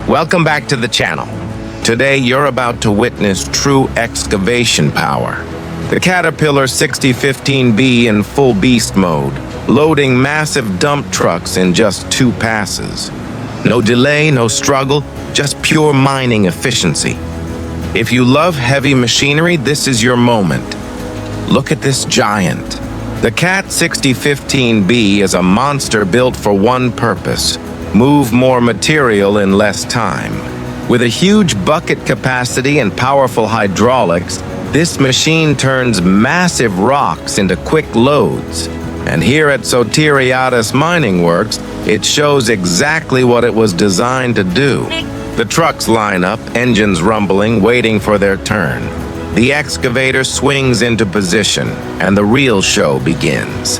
Welcome back to the channel. Today you're about to witness true excavation power. The Caterpillar 6015B in full beast mode, loading massive dump trucks in just 2 passes. No delay, no struggle, just pure mining efficiency. If you love heavy machinery, this is your moment. Look at this giant. The Cat 6015B is a monster built for one purpose: move more material in less time. With a huge bucket capacity and powerful hydraulics, this machine turns massive rocks into quick loads. And here at Sotiriadis Mining Works, it shows exactly what it was designed to do. The trucks line up, engines rumbling, waiting for their turn. The excavator swings into position, and the real show begins.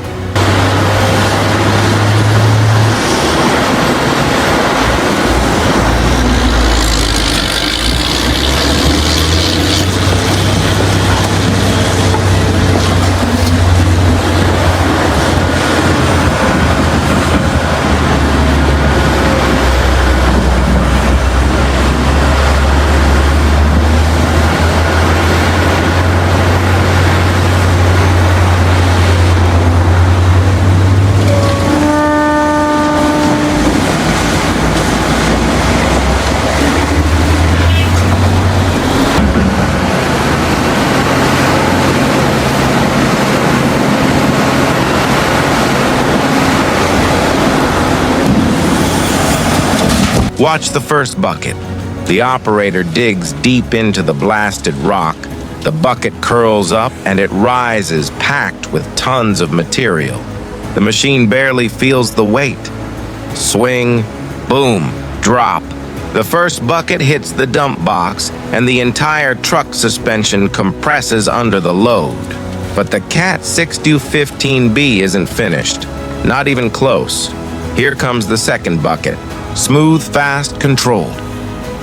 Watch the first bucket. The operator digs deep into the blasted rock. The bucket curls up and it rises, packed with tons of material. The machine barely feels the weight. Swing, boom, drop. The first bucket hits the dump box and the entire truck suspension compresses under the load. But the Cat 6015B isn't finished. Not even close. Here comes the second bucket. Smooth, fast, controlled.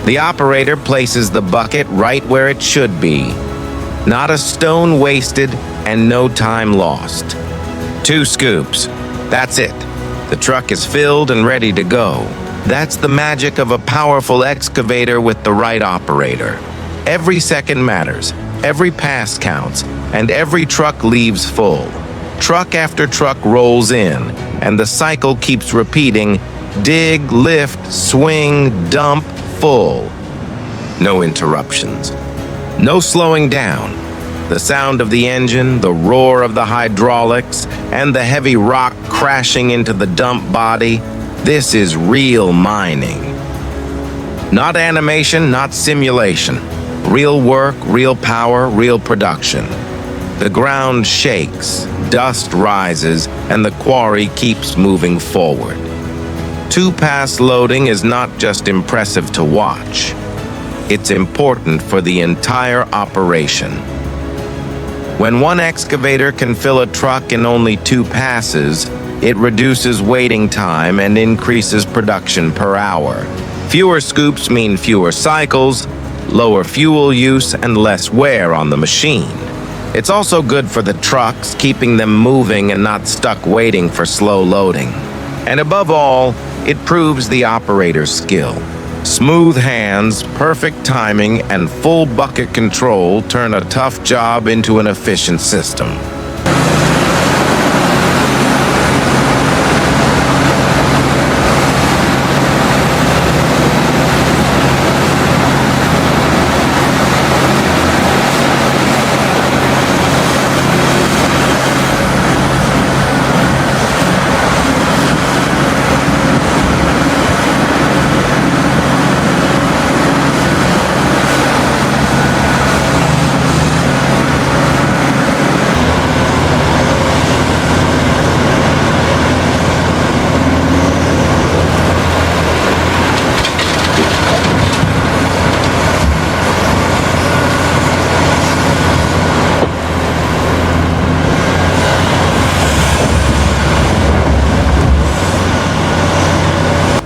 The operator places the bucket right where it should be. Not a stone wasted and no time lost. 2 scoops. That's it. The truck is filled and ready to go. That's the magic of a powerful excavator with the right operator. Every second matters, every pass counts, and every truck leaves full. Truck after truck rolls in, and the cycle keeps repeating. Dig, lift, swing, dump, full. No interruptions. No slowing down. The sound of the engine, the roar of the hydraulics, and the heavy rock crashing into the dump body. This is real mining. Not animation, not simulation. Real work, real power, real production. The ground shakes, dust rises, and the quarry keeps moving forward. 2-pass loading is not just impressive to watch. It's important for the entire operation. When one excavator can fill a truck in only 2 passes, it reduces waiting time and increases production per hour. Fewer scoops mean fewer cycles, lower fuel use, and less wear on the machine. It's also good for the trucks, keeping them moving and not stuck waiting for slow loading. And above all, it proves the operator's skill. Smooth hands, perfect timing, and full bucket control turn a tough job into an efficient system.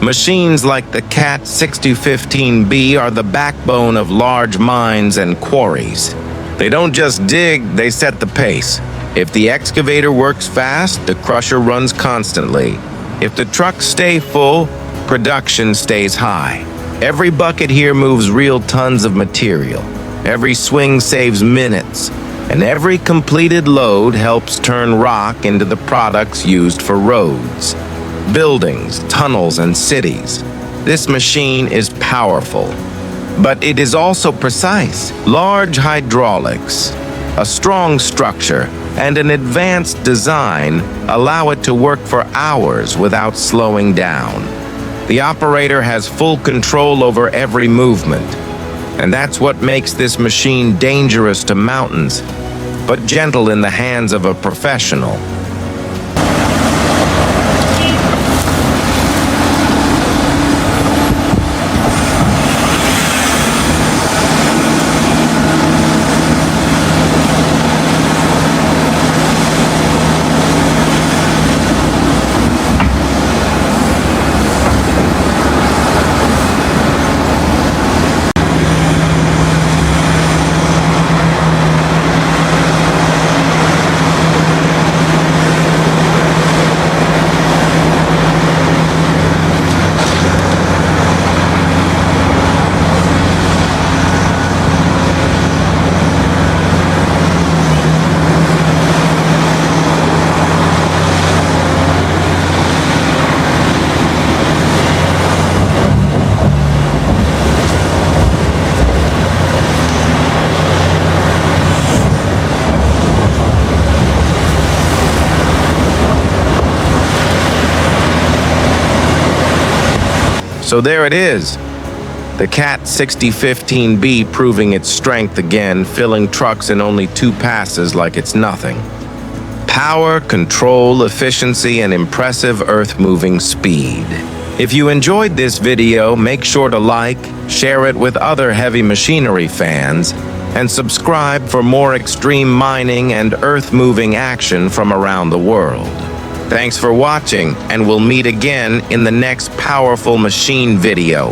Machines like the Cat 6015B are the backbone of large mines and quarries. They don't just dig, they set the pace. If the excavator works fast, the crusher runs constantly. If the trucks stay full, production stays high. Every bucket here moves real tons of material. Every swing saves minutes, and every completed load helps turn rock into the products used for roads, buildings, tunnels, and cities. This machine is powerful, but it is also precise. Large hydraulics, a strong structure, and an advanced design allow it to work for hours without slowing down. The operator has full control over every movement, and that's what makes this machine dangerous to mountains, but gentle in the hands of a professional. So there it is, the Cat 6015B proving its strength again, filling trucks in only 2 passes like it's nothing. Power, control, efficiency, and impressive earth-moving speed. If you enjoyed this video, make sure to like, share it with other heavy machinery fans, and subscribe for more extreme mining and earth-moving action from around the world. Thanks for watching, and we'll meet again in the next powerful machine video.